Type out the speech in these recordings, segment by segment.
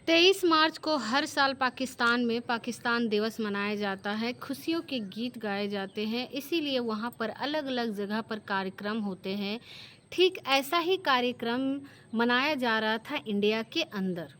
23 मार्च को हर साल पाकिस्तान में पाकिस्तान दिवस मनाया जाता है। खुशियों के गीत गाए जाते हैं, इसीलिए वहाँ पर अलग-अलग जगह पर कार्यक्रम होते हैं। ठीक ऐसा ही कार्यक्रम मनाया जा रहा था इंडिया के अंदर।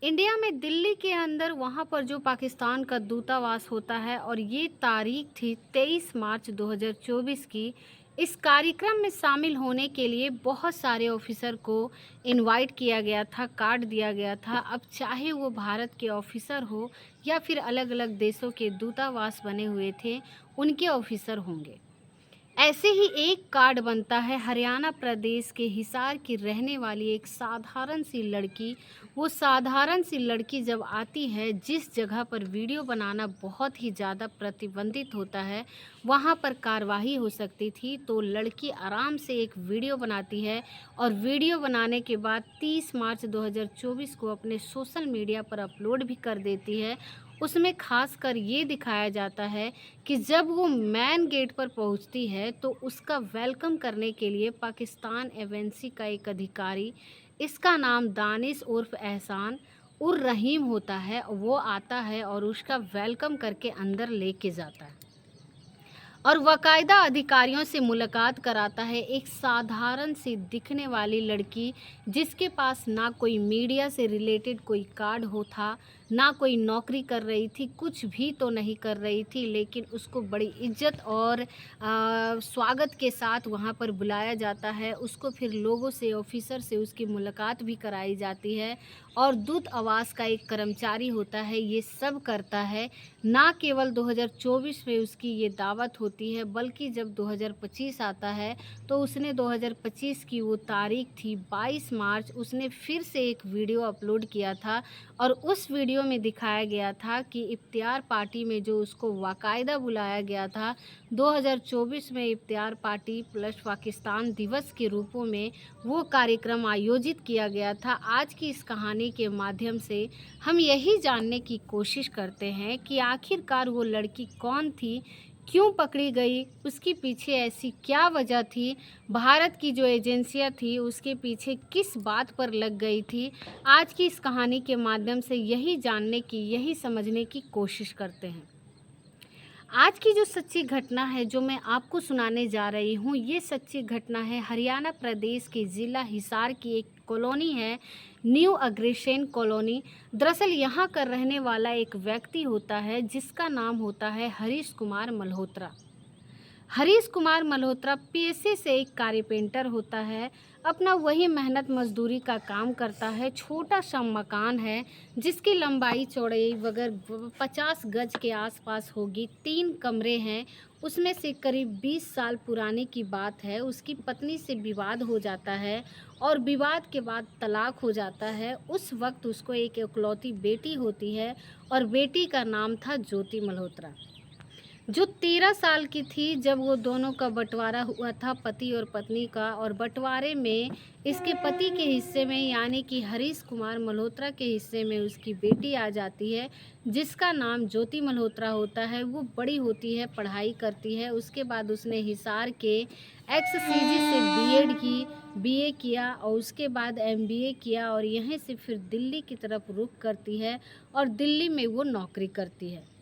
इंडिया में दिल्ली के अंदर वहाँ पर जो पाकिस्तान का दूतावास होता है और ये तारीख थी 23 मार्च 2024 की। इस कार्यक्रम में शामिल होने के लिए बहुत सारे ऑफिसर को इनवाइट किया गया था, कार्ड दिया गया था। अब चाहे वो भारत के ऑफिसर हो या फिर अलग-अलग देशों के दूतावास बने हुए थे, उनके ऑफिसर होंगे। ऐसे ही एक कार्ड बनता है हरियाणा प्रदेश के हिसार की रहने वाली एक साधारण सी लड़की। वो साधारण सी लड़की जब आती है, जिस जगह पर वीडियो बनाना बहुत ही ज़्यादा प्रतिबंधित होता है, वहाँ पर कार्रवाई हो सकती थी, तो लड़की आराम से एक वीडियो बनाती है और वीडियो बनाने के बाद 30 मार्च 2024 को अपने सोशल मीडिया पर अपलोड भी कर देती है। उसमें ख़ासकर ये दिखाया जाता है कि जब वो मेन गेट पर पहुंचती है तो उसका वेलकम करने के लिए पाकिस्तान एम्बेसी का एक अधिकारी, इसका नाम दानिश उर्फ एहसान उर रहीम होता है, वो आता है और उसका वेलकम करके अंदर लेके जाता है और बाकायदा अधिकारियों से मुलाकात कराता है। एक साधारण सी दिखने वाली लड़की, जिसके पास ना कोई मीडिया से रिलेटेड कोई कार्ड हो था, ना कोई नौकरी कर रही थी, कुछ भी तो नहीं कर रही थी, लेकिन उसको बड़ी इज्जत और स्वागत के साथ वहाँ पर बुलाया जाता है। उसको फिर लोगों से, ऑफिसर से उसकी मुलाकात भी कराई जाती है और दूत आवास का एक कर्मचारी होता है, ये सब करता है। ना केवल 2024 में उसकी ये दावत होती है, बल्कि जब 2025 आता है तो उसने 2025 की वो तारीख थी 22 मार्च, उसने फिर से एक वीडियो अपलोड किया था और उस वीडियो में दिखाया गया था कि इफ्तियार पार्टी में जो उसको बाकायदा बुलाया गया था, 2024 में इफ्तियार पार्टी प्लस पाकिस्तान दिवस के रूपों में वो कार्यक्रम आयोजित किया गया था। आज की इस कहानी के माध्यम से हम यही जानने की कोशिश करते हैं कि आखिरकार वो लड़की कौन थी, क्यों पकड़ी गई, उसके पीछे ऐसी क्या वजह थी, भारत की जो एजेंसियां थी उसके पीछे किस बात पर लग गई थी। आज की इस कहानी के माध्यम से यही जानने की, यही समझने की कोशिश करते हैं। आज की जो सच्ची घटना है, जो मैं आपको सुनाने जा रही हूँ, ये सच्ची घटना है हरियाणा प्रदेश के ज़िला हिसार की एक कॉलोनी है, न्यू अग्रसेन कॉलोनी। दरअसल यहाँ का रहने वाला एक व्यक्ति होता है जिसका नाम होता है हरीश कुमार मल्होत्रा। हरीश कुमार मल्होत्रा पेशे से एक कारपेंटर होता है। अपना वही मेहनत मजदूरी का काम करता है। छोटा सा मकान है जिसकी लंबाई चौड़ाई वगैरह 50 गज के आसपास होगी। 3 कमरे हैं, उसमें से करीब 20 साल पुराने की बात है। उसकी पत्नी से विवाद हो जाता है और विवाद के बाद तलाक हो जाता है। उस वक्त उसको एक इकलौती बेटी होती है और बेटी का नाम था ज्योति मल्होत्रा, जो 13 साल की थी जब वो दोनों का बंटवारा हुआ था, पति और पत्नी का। और बंटवारे में इसके पति के हिस्से में, यानी कि हरीश कुमार मल्होत्रा के हिस्से में, उसकी बेटी आ जाती है जिसका नाम ज्योति मल्होत्रा होता है। वो बड़ी होती है, पढ़ाई करती है। उसके बाद उसने हिसार के एक्ससीजी से बीएड की, बीए किया और उसके बाद एमबीए किया और यहीं से फिर दिल्ली की तरफ रुख करती है और दिल्ली में वो नौकरी करती है।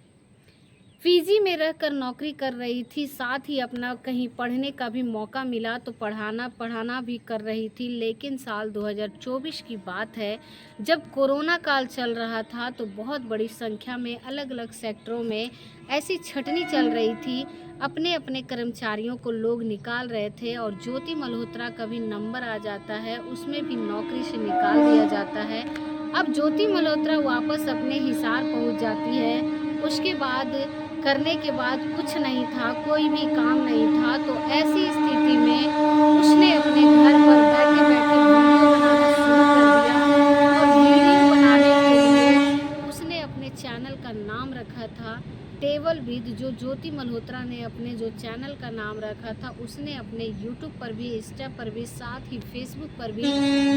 पीजी में रहकर नौकरी कर रही थी, साथ ही अपना कहीं पढ़ने का भी मौका मिला तो पढ़ाना भी कर रही थी। लेकिन साल 2024 की बात है, जब कोरोना काल चल रहा था, तो बहुत बड़ी संख्या में अलग अलग सेक्टरों में ऐसी छटनी चल रही थी। अपने अपने कर्मचारियों को लोग निकाल रहे थे और ज्योति मल्होत्रा का भी नंबर आ जाता है, उसमें भी नौकरी से निकाल दिया जाता है। अब ज्योति मल्होत्रा वापस अपने हिसार पहुंच जाती है। उसके बाद करने के बाद कुछ नहीं था, कोई भी काम नहीं था, तो ऐसी स्थिति में उसने अपने घर पर बैठे-बैठे वीडियो बनाना शुरू कर दिया और वीडियो बनाने के लिए उसने अपने चैनल का नाम रखा था टेबल विद। जो ज्योति मल्होत्रा ने अपने जो चैनल का नाम रखा था, उसने अपने यूट्यूब पर भी, इंस्टा पर भी, साथ ही फेसबुक पर भी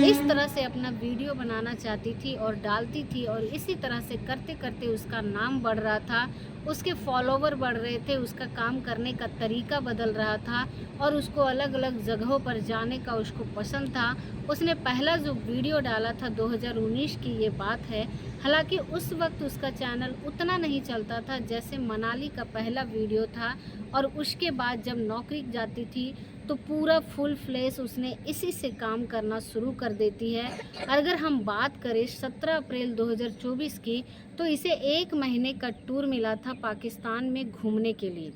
इस तरह से अपना वीडियो बनाना चाहती थी और डालती थी और इसी तरह से करते करते उसका नाम बढ़ रहा था उसके फॉलोवर बढ़ रहे थे, उसका काम करने का तरीका बदल रहा था और उसको अलग-अलग जगहों पर जाने का उसको पसंद था। उसने पहला जो वीडियो डाला था 2019 की ये बात है। हालाँकि उस वक़्त उसका चैनल उतना नहीं चलता था जैसे मनाली का पहला वीडियो था और उसके बाद जब नौकरी जाती थी तो पूरा फुल फ्लेश उसने इसी से काम करना शुरू कर देती है। अगर हम बात करें 17 अप्रैल 2024 की, तो इसे 1 महीने का टूर मिला था पाकिस्तान में घूमने के लिए।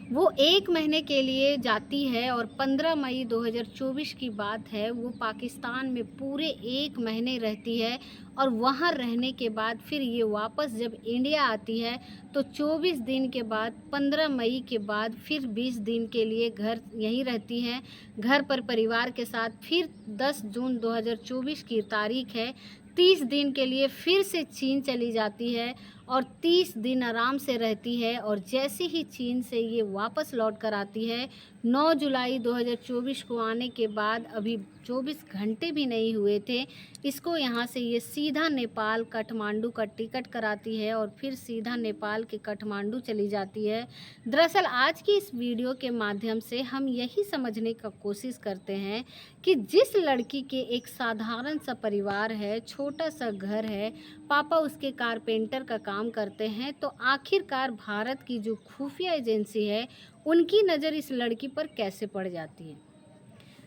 वो 1 महीने के लिए जाती है और 15 मई 2024 की बात है, वो पाकिस्तान में पूरे 1 महीने रहती है और वहाँ रहने के बाद फिर ये वापस जब इंडिया आती है, तो 24 दिन के बाद 15 मई के बाद फिर 20 दिन के लिए घर यहीं रहती है। घर पर परिवार के साथ फिर 10 जून 2024 की तारीख है, 30 दिन के लिए फिर से चीन चली जाती है और 30 दिन आराम से रहती है और जैसे ही चीन से ये वापस लौट कर आती है 9 जुलाई 2024 को आने के बाद अभी 24 घंटे भी नहीं हुए थे, इसको यहाँ से ये सीधा नेपाल काठमांडू का टिकट कराती है और फिर सीधा नेपाल के काठमांडू चली जाती है। दरअसल आज की इस वीडियो के माध्यम से हम यही समझने का कोशिश करते हैं कि जिस लड़की के एक साधारण सा परिवार है, छोटा सा घर है, पापा उसके कारपेंटर का काम करते हैं, तो आखिरकार भारत की जो खुफिया एजेंसी है उनकी नज़र इस लड़की पर कैसे पड़ जाती है।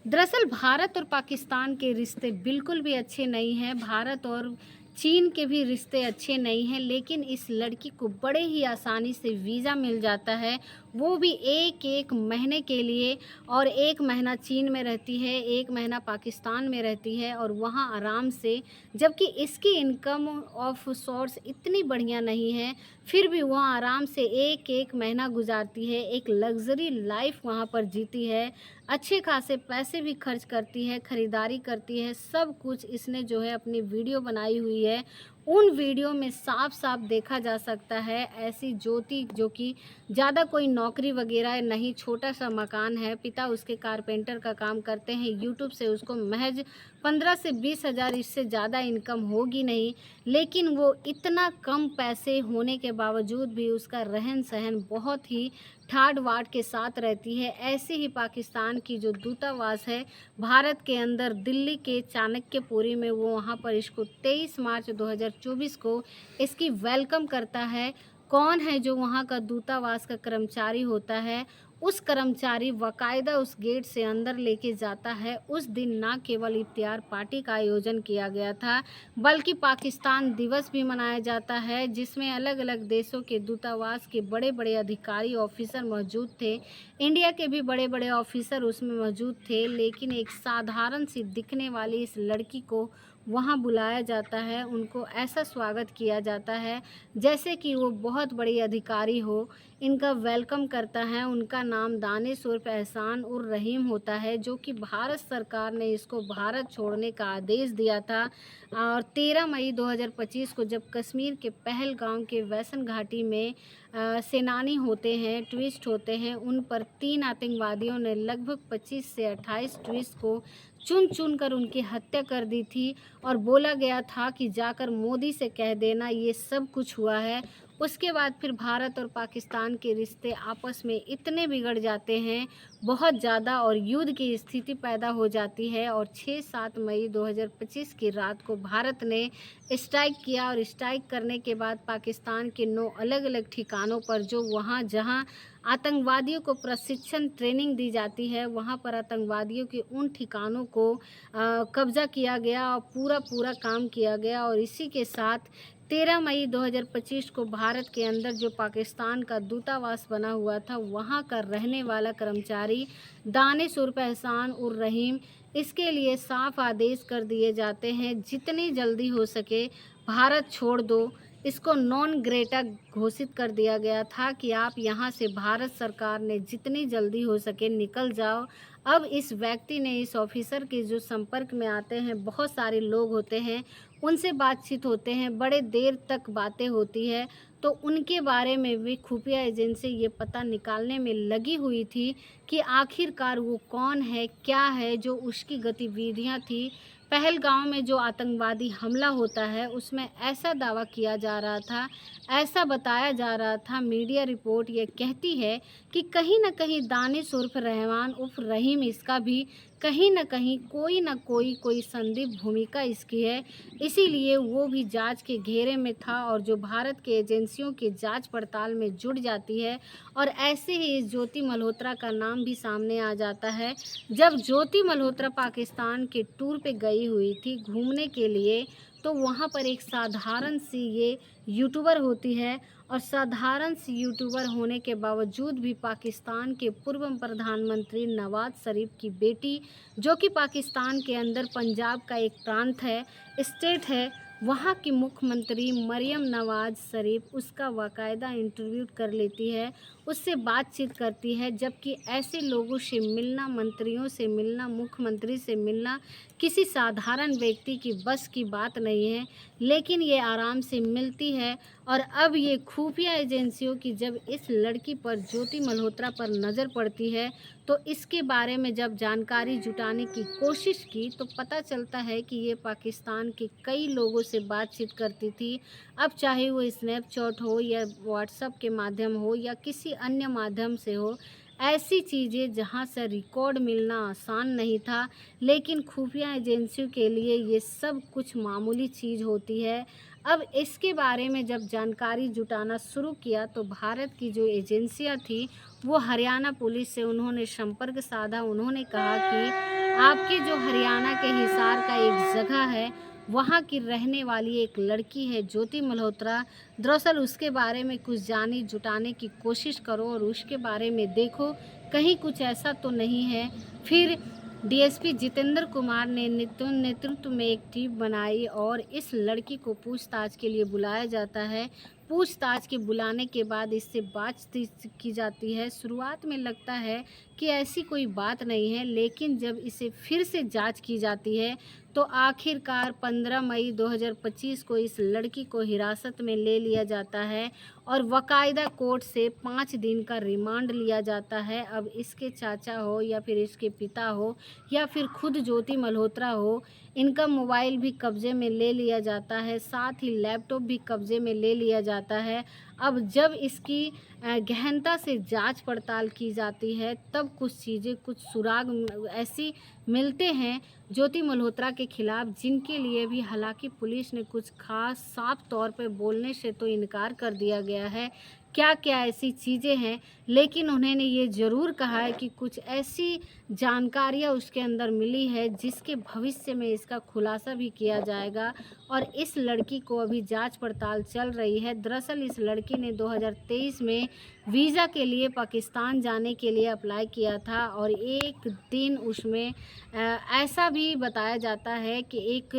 दरअसल भारत और पाकिस्तान के रिश्ते बिल्कुल भी अच्छे नहीं हैं, भारत और चीन के भी रिश्ते अच्छे नहीं हैं, लेकिन इस लड़की को बड़े ही आसानी से वीज़ा मिल जाता है, वो भी एक महीने के लिए। और 1 महीना चीन में रहती है, 1 महीना पाकिस्तान में रहती है और वहाँ आराम से, जबकि इसकी इनकम ऑफ सोर्स इतनी बढ़िया नहीं है, फिर भी वह आराम से एक महीना गुजारती है, एक लग्ज़री लाइफ वहाँ पर जीती है, अच्छे खासे पैसे भी खर्च करती है, ख़रीदारी करती है, सब कुछ इसने जो है अपनी वीडियो बनाई हुई है। उन वीडियो में साफ-साफ देखा जा सकता है ऐसी ज्योति जो कि ज़्यादा कोई नौकरी वग़ैरह नहीं, छोटा-सा मकान है, पिता उसके कारपेंटर का काम करते हैं, यूट्यूब से उसको महज़ 15 से 20 हज़ार, इससे ज़्यादा इनकम होगी नहीं, लेकिन वो इतना कम पैसे होने के बावजूद भी उसका रहन-सहन बहुत ही ठाट-बाट के साथ रहती है। ऐसे ही पाकिस्तान की जो दूतावास है भारत के अंदर, दिल्ली के चाणक्यपुरी में, वो वहाँ पर इसको 23 मार्च 2024 को इसकी वेलकम करता है। कौन है जो वहाँ का दूतावास का कर्मचारी होता है, उस कर्मचारी बाकायदा उस गेट से अंदर लेके जाता है। उस दिन ना केवल इफ्तियार पार्टी का आयोजन किया गया था, बल्कि पाकिस्तान दिवस भी मनाया जाता है, जिसमें अलग-अलग देशों के दूतावास के बड़े-बड़े अधिकारी ऑफिसर मौजूद थे। इंडिया के भी बड़े-बड़े ऑफिसर उसमें मौजूद थे, लेकिन एक साधारण सी दिखने वाली इस लड़की को वहाँ बुलाया जाता है, उनको ऐसा स्वागत किया जाता है जैसे कि वो बहुत बड़ी अधिकारी हो। इनका वेलकम करता है, उनका नाम दानिश उर्फ एहसान उर रहीम होता है, जो कि भारत सरकार ने इसको भारत छोड़ने का आदेश दिया था। और 13 मई 2025 को जब कश्मीर के पहलगाम के वैसन घाटी में सेनानी होते हैं, टूरिस्ट होते हैं, उन पर 3 आतंकवादियों ने लगभग 25 से 28 टूरिस्ट को चुन-चुन कर उनकी हत्या कर दी थी और बोला गया था कि जाकर मोदी से कह देना ये सब कुछ हुआ है। उसके बाद फिर भारत और पाकिस्तान के रिश्ते आपस में इतने बिगड़ जाते हैं बहुत ज़्यादा और युद्ध की स्थिति पैदा हो जाती है और 6-7 मई 2025 की रात को भारत ने स्ट्राइक किया और स्ट्राइक करने के बाद पाकिस्तान के 9 अलग-अलग ठिकानों पर, जो वहाँ जहाँ आतंकवादियों को प्रशिक्षण ट्रेनिंग दी जाती है, वहाँ पर आतंकवादियों के उन ठिकानों को कब्ज़ा किया गया और पूरा काम किया गया। और इसी के साथ 13 मई 2025 को भारत के अंदर जो पाकिस्तान का दूतावास बना हुआ था, वहाँ का रहने वाला कर्मचारी दानिश उर्फ एहसान उर रहीम, इसके लिए साफ आदेश कर दिए जाते हैं जितनी जल्दी हो सके भारत छोड़ दो। इसको नॉन ग्रेटा घोषित कर दिया गया था कि आप यहाँ से, भारत सरकार ने जितनी जल्दी हो सके निकल जाओ। अब इस व्यक्ति ने, इस ऑफिसर के जो संपर्क में आते हैं, बहुत सारे लोग होते हैं, उनसे बातचीत होते हैं, बड़े देर तक बातें होती है, तो उनके बारे में भी खुफिया एजेंसी ये पता निकालने में लगी हुई थी कि आखिरकार वो कौन है, क्या है, जो उसकी गतिविधियाँ थी पहलगाम में जो आतंकवादी हमला होता है उसमें ऐसा दावा किया जा रहा था, ऐसा बताया जा रहा था, मीडिया रिपोर्ट ये कहती है कि कहीं न कहीं दानिश उर्फ रहमान उर्फ रहीम इसका भी कहीं न कहीं कोई न कोई संदिग्ध भूमिका इसकी है। इसीलिए वो भी जांच के घेरे में था और जो भारत के एजेंसियों की जांच पड़ताल में जुट जाती है और ऐसे ही इस ज्योति मल्होत्रा का नाम भी सामने आ जाता है। जब ज्योति मल्होत्रा पाकिस्तान के टूर पे गई हुई थी घूमने के लिए, तो वहाँ पर एक साधारण सी ये यूट्यूबर होती है और साधारण सी यूट्यूबर होने के बावजूद भी पाकिस्तान के पूर्व प्रधानमंत्री नवाज शरीफ की बेटी, जो कि पाकिस्तान के अंदर पंजाब का एक प्रांत है, स्टेट है, वहाँ की मुख्यमंत्री मरियम नवाज शरीफ उसका बाकायदा इंटरव्यू कर लेती है, उससे बातचीत करती है। जबकि ऐसे लोगों से मिलना, मंत्रियों से मिलना, मुख्यमंत्री से मिलना किसी साधारण व्यक्ति की बस की बात नहीं है, लेकिन ये आराम से मिलती है। और अब ये खुफिया एजेंसियों की जब इस लड़की पर, ज्योति मल्होत्रा पर नज़र पड़ती है, तो इसके बारे में जब जानकारी जुटाने की कोशिश की तो पता चलता है कि ये पाकिस्तान के कई लोगों से बातचीत करती थी। अब चाहे वो स्नैपचैट हो या व्हाट्सएप के माध्यम हो या किसी अन्य माध्यम से हो, ऐसी चीज़ें जहां से रिकॉर्ड मिलना आसान नहीं था, लेकिन खुफिया एजेंसियों के लिए ये सब कुछ मामूली चीज़ होती है। अब इसके बारे में जब जानकारी जुटाना शुरू किया तो भारत की जो एजेंसियां थी वो हरियाणा पुलिस से उन्होंने संपर्क साधा। उन्होंने कहा कि आपके जो हरियाणा के हिसार का एक जगह है, वहाँ की रहने वाली एक लड़की है ज्योति मल्होत्रा, दरअसल उसके बारे में कुछ जानी जुटाने की कोशिश करो और उसके बारे में देखो कहीं कुछ ऐसा तो नहीं है। फिर डीएसपी जितेंद्र कुमार ने नेतृत्व में एक टीम बनाई और इस लड़की को पूछताछ के लिए बुलाया जाता है। पूछताछ के बुलाने के बाद इससे बातचीत की जाती है। शुरुआत में लगता है कि ऐसी कोई बात नहीं है, लेकिन जब इसे फिर से जांच की जाती है तो आखिरकार 15 मई 2025 को इस लड़की को हिरासत में ले लिया जाता है और बाकायदा कोर्ट से 5 दिन का रिमांड लिया जाता है। अब इसके चाचा हो या फिर इसके पिता हो या फिर खुद ज्योति मल्होत्रा हो, इनका मोबाइल भी कब्जे में ले लिया जाता है, साथ ही लैपटॉप भी कब्जे में ले लिया जाता है। अब जब इसकी गहनता से जांच पड़ताल की जाती है तब कुछ चीज़ें, कुछ सुराग ऐसी मिलते हैं ज्योति मल्होत्रा के खिलाफ, जिनके लिए भी हालांकि पुलिस ने कुछ खास साफ तौर पे बोलने से तो इनकार कर दिया गया है क्या क्या ऐसी चीज़ें हैं, लेकिन उन्होंने ये ज़रूर कहा है कि कुछ ऐसी जानकारियाँ उसके अंदर मिली है जिसके भविष्य में इसका खुलासा भी किया जाएगा। और इस लड़की को अभी जांच पड़ताल चल रही है। दरअसल इस लड़की ने 2023 में वीज़ा के लिए पाकिस्तान जाने के लिए अप्लाई किया था और एक दिन उसमें ऐसा भी बताया जाता है कि एक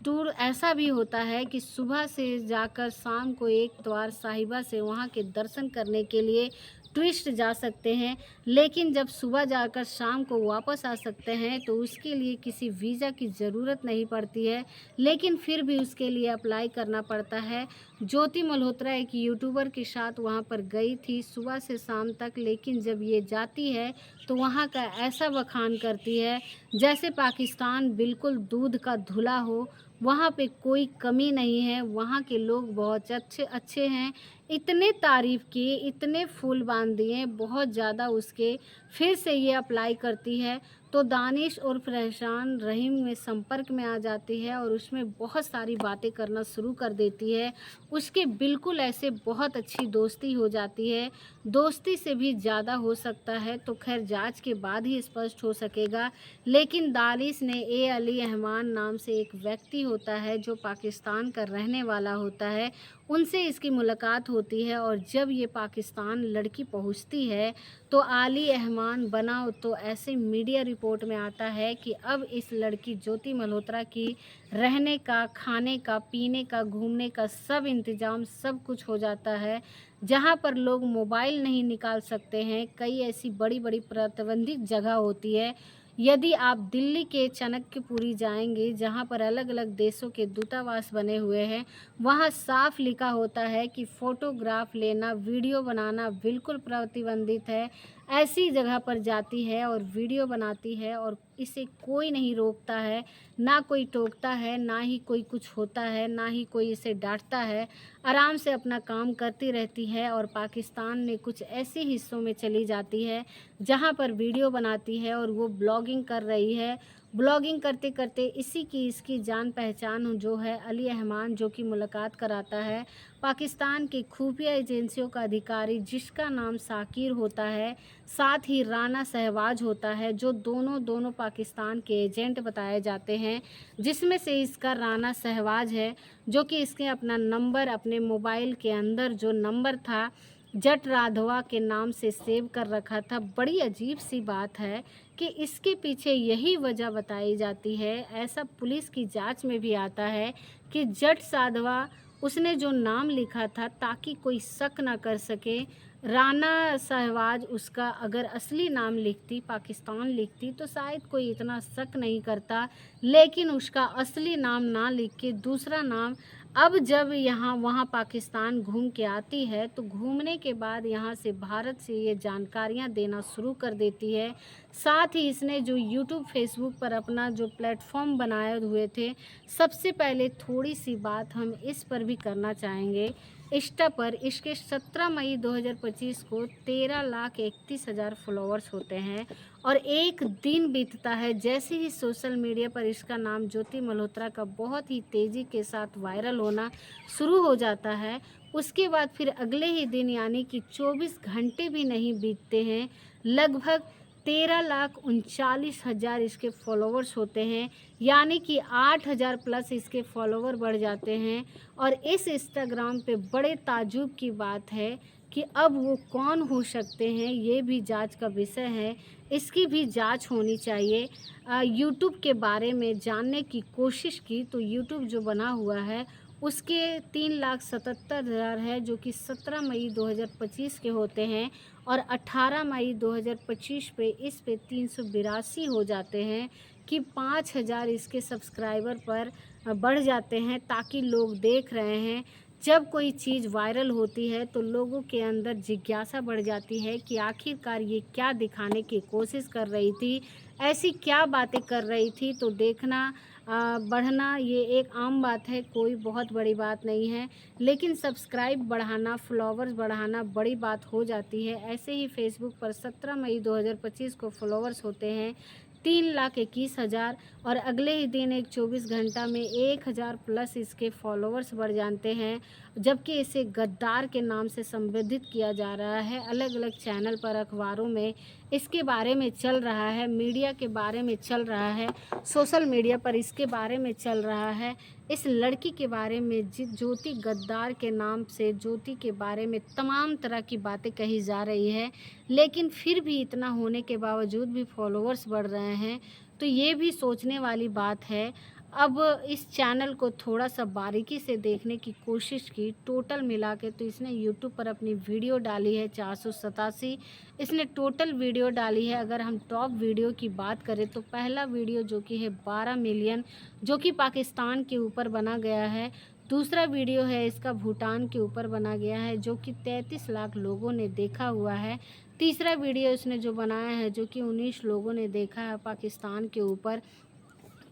टूर ऐसा भी होता है कि सुबह से जाकर शाम को एक द्वार साहिबा से वहाँ के दर्शन करने के लिए टूरिस्ट जा सकते हैं, लेकिन जब सुबह जाकर शाम को वापस आ सकते हैं तो उसके लिए किसी वीज़ा की ज़रूरत नहीं पड़ती है, लेकिन फिर भी उसके लिए अप्लाई करना पड़ता है। ज्योति मल्होत्रा एक यूट्यूबर के साथ वहाँ पर गई थी सुबह से शाम तक, लेकिन जब ये जाती है तो वहाँ का ऐसा बखान करती है जैसे पाकिस्तान बिल्कुल दूध का धुला हो, वहाँ पे कोई कमी नहीं है, वहाँ के लोग बहुत अच्छे अच्छे हैं। इतने तारीफ़ किए, इतने फूल बांध दिए बहुत ज़्यादा उसके, फिर से ये अप्लाई करती है तो दानिश उर्फ रहमान रहीम में संपर्क में आ जाती है और उसमें बहुत सारी बातें करना शुरू कर देती है। उसके बिल्कुल ऐसे बहुत अच्छी दोस्ती हो जाती है, दोस्ती से भी ज़्यादा हो सकता है तो खैर जांच के बाद ही स्पष्ट हो सकेगा। लेकिन दानिश ने ए अली रहमान नाम से एक व्यक्ति होता है जो पाकिस्तान का रहने वाला होता है, उनसे इसकी मुलाकात होती है और जब ये पाकिस्तान लड़की पहुंचती है तो आली रहमान बनाओ तो ऐसे मीडिया रिपोर्ट में आता है कि अब इस लड़की ज्योति मल्होत्रा की रहने का, खाने का, पीने का, घूमने का सब इंतज़ाम सब कुछ हो जाता है। जहाँ पर लोग मोबाइल नहीं निकाल सकते हैं, कई ऐसी बड़ी बड़ी प्रतिबंधित जगह होती है। यदि आप दिल्ली के चाणक्यपुरी जाएंगे जहाँ पर अलग अलग देशों के दूतावास बने हुए हैं, वहाँ साफ लिखा होता है कि फ़ोटोग्राफ लेना, वीडियो बनाना बिल्कुल प्रतिबंधित है। ऐसी जगह पर जाती है और वीडियो बनाती है और इसे कोई नहीं रोकता है, ना कोई टोकता है, ना ही कोई कुछ होता है, ना ही कोई इसे डाँटता है। आराम से अपना काम करती रहती है और पाकिस्तान में कुछ ऐसे हिस्सों में चली जाती है, जहाँ पर वीडियो बनाती है और वो ब्लॉगिंग कर रही है। ब्लॉगिंग करते-करते इसी की इसकी जान-पहचान जो है अली रहमान, जो कि मुलाकात कराता है पाकिस्तान की खुफिया एजेंसियों का अधिकारी, जिसका नाम साकिर होता है, साथ ही राना शहबाज होता है, जो दोनों पाकिस्तान के एजेंट बताए जाते हैं, जिसमें से इसका राना शहबाज है, जो कि इसके अपना नंबर अपने मोबाइल के अंदर जो नंबर था जट राघवा के नाम से सेव कर रखा था। बड़ी अजीब सी बात है कि इसके पीछे यही वजह बताई जाती है, ऐसा पुलिस की जांच में भी आता है कि जट साधवा उसने जो नाम लिखा था ताकि कोई शक ना कर सके। राना शहबाज उसका अगर असली नाम लिखती, पाकिस्तान लिखती, तो शायद कोई इतना शक नहीं करता, लेकिन उसका असली नाम ना लिख के दूसरा नाम, अब जब यहाँ वहाँ पाकिस्तान घूम के आती है तो घूमने के बाद यहाँ से भारत से ये जानकारियाँ देना शुरू कर देती है। साथ ही इसने जो यूट्यूब फेसबुक पर अपना जो प्लेटफॉर्म बनाए हुए थे, सबसे पहले थोड़ी सी बात हम इस पर भी करना चाहेंगे। इंस्टा पर इसके 17 मई 2025 को 13,31,000 फॉलोअर्स होते हैं और एक दिन बीतता है जैसे ही सोशल मीडिया पर इसका नाम ज्योति मल्होत्रा का बहुत ही तेज़ी के साथ वायरल होना शुरू हो जाता है। उसके बाद फिर अगले ही दिन यानी कि 24 घंटे भी नहीं बीतते हैं, लगभग 13,39,000 इसके फॉलोवर्स होते हैं, यानी कि 8,000 प्लस इसके फॉलोवर बढ़ जाते हैं। और इस इंस्टाग्राम पे बड़े ताज्जुब की बात है कि अब वो कौन हो सकते हैं, ये भी जांच का विषय है, इसकी भी जांच होनी चाहिए। यूट्यूब के बारे में जानने की कोशिश की तो यूट्यूब जो बना हुआ है उसके 3,77,000 है, जो कि 17 मई 2025 के होते हैं और 18 मई 2025 पे इस पे 382 हो जाते हैं कि 5,000 इसके सब्सक्राइबर पर बढ़ जाते हैं, ताकि लोग देख रहे हैं। जब कोई चीज़ वायरल होती है तो लोगों के अंदर जिज्ञासा बढ़ जाती है कि आखिरकार ये क्या दिखाने की कोशिश कर रही थी, ऐसी क्या बातें कर रही थी, तो देखना बढ़ना ये एक आम बात है, कोई बहुत बड़ी बात नहीं है। लेकिन सब्सक्राइब बढ़ाना, फॉलोवर्स बढ़ाना बड़ी बात हो जाती है। ऐसे ही फेसबुक पर 17 मई 2025 को फॉलोवर्स होते हैं 3,21,000 और अगले ही दिन एक 24 घंटा में 1,000 प्लस इसके फॉलोवर्स बढ़ जाते हैं, जबकि इसे गद्दार के नाम से संबोधित किया जा रहा है। अलग अलग चैनल पर, अखबारों में इसके बारे में चल रहा है, मीडिया के बारे में चल रहा है, सोशल मीडिया पर इसके बारे में चल रहा है। इस लड़की के बारे में ज्योति गद्दार के नाम से ज्योति के बारे में तमाम तरह की बातें कही जा रही है, लेकिन फिर भी इतना होने के बावजूद भी फॉलोअर्स बढ़ रहे हैं, तो ये भी सोचने वाली बात है। अब इस चैनल को थोड़ा-सा बारीकी से देखने की कोशिश की, टोटल मिला के तो इसने यूट्यूब पर अपनी वीडियो डाली है 487, इसने टोटल वीडियो डाली है। अगर हम टॉप वीडियो की बात करें तो पहला वीडियो जो कि है 12 मिलियन, जो कि पाकिस्तान के ऊपर बना गया है। दूसरा वीडियो है इसका भूटान के ऊपर बना गया है, जो कि 33 लाख लोगों ने देखा हुआ है। तीसरा वीडियो इसने जो बनाया है, जो कि 19 लोगों ने देखा है पाकिस्तान के ऊपर।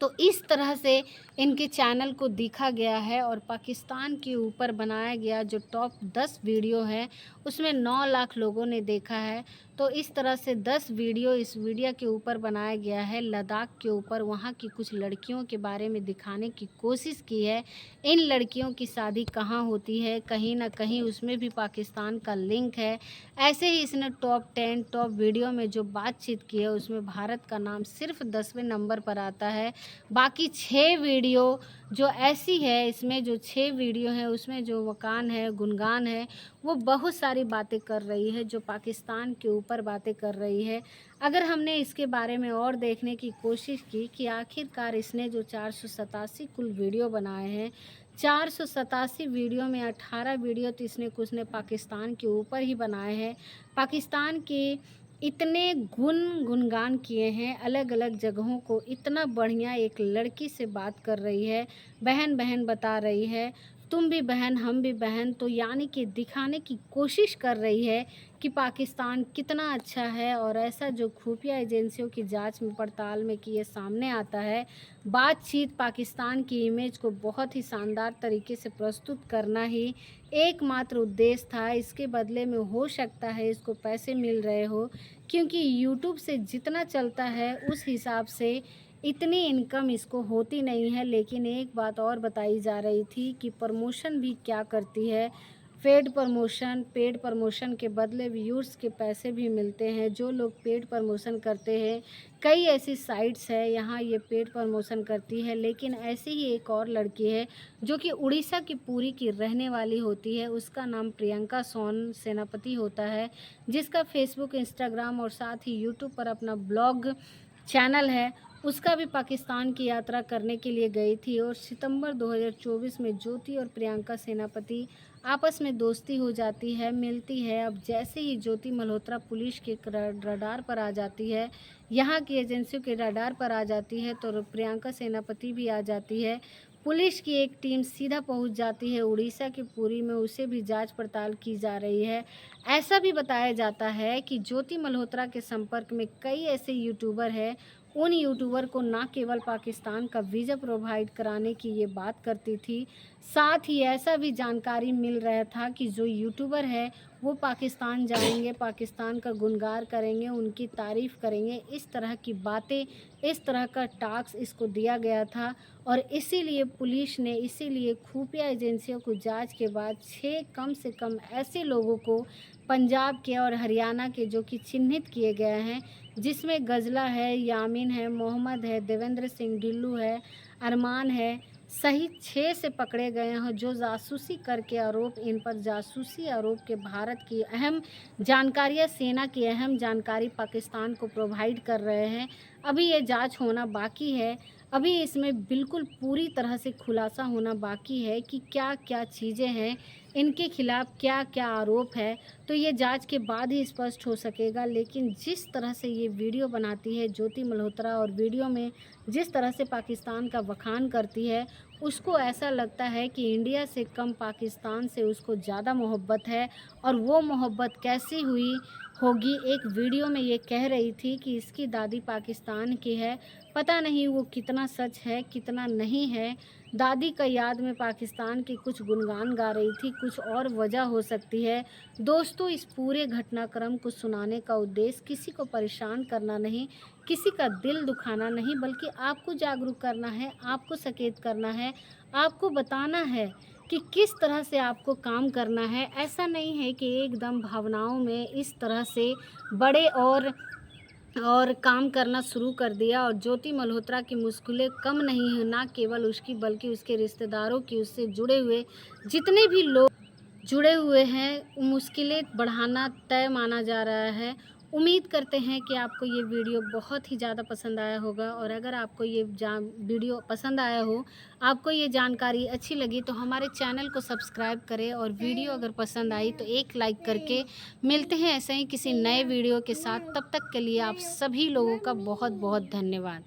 तो इस तरह से इनके चैनल को देखा गया है और पाकिस्तान के ऊपर बनाया गया जो टॉप 10 वीडियो है उसमें 9 लाख लोगों ने देखा है। तो इस तरह से 10 वीडियो इस वीडियो के ऊपर बनाया गया है। लद्दाख के ऊपर वहाँ की कुछ लड़कियों के बारे में दिखाने की कोशिश की है। इन लड़कियों की शादी कहाँ होती है, कहीं ना कहीं उसमें भी पाकिस्तान का लिंक है। ऐसे ही इसने टॉप 10 टॉप वीडियो में जो बातचीत की है उसमें भारत का नाम सिर्फ 10वें नंबर पर आता है। बाकी 6 वीडियो जो ऐसी है, इसमें जो 6 वीडियो हैं उसमें जो वकान है, गुणगान है, वो बहुत सारी बातें कर रही है, जो पाकिस्तान के ऊपर बातें कर रही है। अगर हमने इसके बारे में और देखने की कोशिश की कि आखिरकार इसने जो 487 कुल वीडियो बनाए हैं, 487 वीडियो में 18 वीडियो तो इसने कुछ ने पाकिस्तान के ऊपर ही बनाए हैं। पाकिस्तान के इतने गुणगान किए हैं, अलग अलग जगहों को इतना बढ़िया एक लड़की से बात कर रही है, बहन बहन बता रही है। तुम भी बहन हम भी बहन, तो यानी कि दिखाने की कोशिश कर रही है कि पाकिस्तान कितना अच्छा है। और ऐसा जो खुफिया एजेंसियों की जांच में पड़ताल में कि ये सामने आता है, बातचीत पाकिस्तान की इमेज को बहुत ही शानदार तरीके से प्रस्तुत करना ही एकमात्र उद्देश्य था। इसके बदले में हो सकता है इसको पैसे मिल रहे हो, क्योंकि यूट्यूब से जितना चलता है उस हिसाब से इतनी इनकम इसको होती नहीं है। लेकिन एक बात और बताई जा रही थी कि प्रमोशन भी क्या करती है, पेड प्रमोशन के बदले व्यूअर्स के पैसे भी मिलते हैं। जो लोग पेड प्रमोशन करते हैं, कई ऐसी साइट्स है यहाँ ये पेड प्रमोशन करती है। लेकिन ऐसी ही एक और लड़की है जो कि उड़ीसा की पुरी की रहने वाली होती है, उसका नाम प्रियंका सोन सेनापति होता है, जिसका फेसबुक, इंस्टाग्राम और साथ ही यूट्यूब पर अपना ब्लॉग चैनल है। उसका भी पाकिस्तान की यात्रा करने के लिए गई थी और सितंबर 2024 में ज्योति और प्रियंका सेनापति आपस में दोस्ती हो जाती है, मिलती है। अब जैसे ही ज्योति मल्होत्रा पुलिस के रडार पर आ जाती है, यहाँ की एजेंसियों के रडार पर आ जाती है, तो प्रियंका सेनापति भी आ जाती है। पुलिस की एक टीम सीधा पहुंच जाती है उड़ीसा की पुरी में, उसे भी जांच पड़ताल की जा रही है। ऐसा भी बताया जाता है कि ज्योति मल्होत्रा के संपर्क में कई ऐसे यूट्यूबर हैं। उन यूट्यूबर को ना केवल पाकिस्तान का वीज़ा प्रोवाइड कराने की ये बात करती थी, साथ ही ऐसा भी जानकारी मिल रहा था कि जो यूट्यूबर है वो पाकिस्तान जाएंगे, पाकिस्तान का गुणगान करेंगे, उनकी तारीफ़ करेंगे। इस तरह की बातें, इस तरह का टास्क इसको दिया गया था। और इसीलिए पुलिस ने, इसीलिए खुफिया एजेंसियों को जांच के बाद 6 कम से कम ऐसे लोगों को पंजाब के और हरियाणा के जो कि चिन्हित किए गए हैं, जिसमें गजला है, यामीन है, मोहम्मद है, देवेंद्र सिंह ढिल्लू है, अरमान है, सहित 6 से पकड़े गए हैं जो जासूसी करके आरोप, इन पर जासूसी आरोप के भारत की अहम जानकारियां, सेना की अहम जानकारी पाकिस्तान को प्रोवाइड कर रहे हैं। अभी ये जांच होना बाकी है, अभी इसमें बिल्कुल पूरी तरह से खुलासा होना बाकी है कि क्या क्या चीज़ें हैं, इनके खिलाफ क्या क्या आरोप है। तो ये जांच के बाद ही स्पष्ट हो सकेगा। लेकिन जिस तरह से ये वीडियो बनाती है ज्योति मल्होत्रा, और वीडियो में जिस तरह से पाकिस्तान का बखान करती है, उसको ऐसा लगता है कि इंडिया से कम पाकिस्तान से उसको ज़्यादा मोहब्बत है। और वो मोहब्बत कैसी हुई होगी, एक वीडियो में ये कह रही थी कि इसकी दादी पाकिस्तान की है। पता नहीं वो कितना सच है कितना नहीं है। दादी का याद में पाकिस्तान के कुछ गुणगान गा रही थी, कुछ और वजह हो सकती है। दोस्तों, इस पूरे घटनाक्रम को सुनाने का उद्देश्य किसी को परेशान करना नहीं, किसी का दिल दुखाना नहीं, बल्कि आपको जागरूक करना है, आपको सचेत करना है, आपको बताना है कि किस तरह से आपको काम करना है। ऐसा नहीं है कि एकदम भावनाओं में इस तरह से बड़े और काम करना शुरू कर दिया। और ज्योति मल्होत्रा की मुश्किलें कम नहीं है, ना केवल उसकी बल्कि उसके रिश्तेदारों की, उससे जुड़े हुए जितने भी लोग जुड़े हुए हैं, मुश्किलें बढ़ाना तय माना जा रहा है। उम्मीद करते हैं कि आपको ये वीडियो बहुत ही ज़्यादा पसंद आया होगा। और अगर आपको ये वीडियो पसंद आया हो, आपको ये जानकारी अच्छी लगी, तो हमारे चैनल को सब्सक्राइब करें। और वीडियो अगर पसंद आई तो एक लाइक करके मिलते हैं ऐसे ही किसी नए वीडियो के साथ। तब तक के लिए आप सभी लोगों का बहुत बहुत धन्यवाद।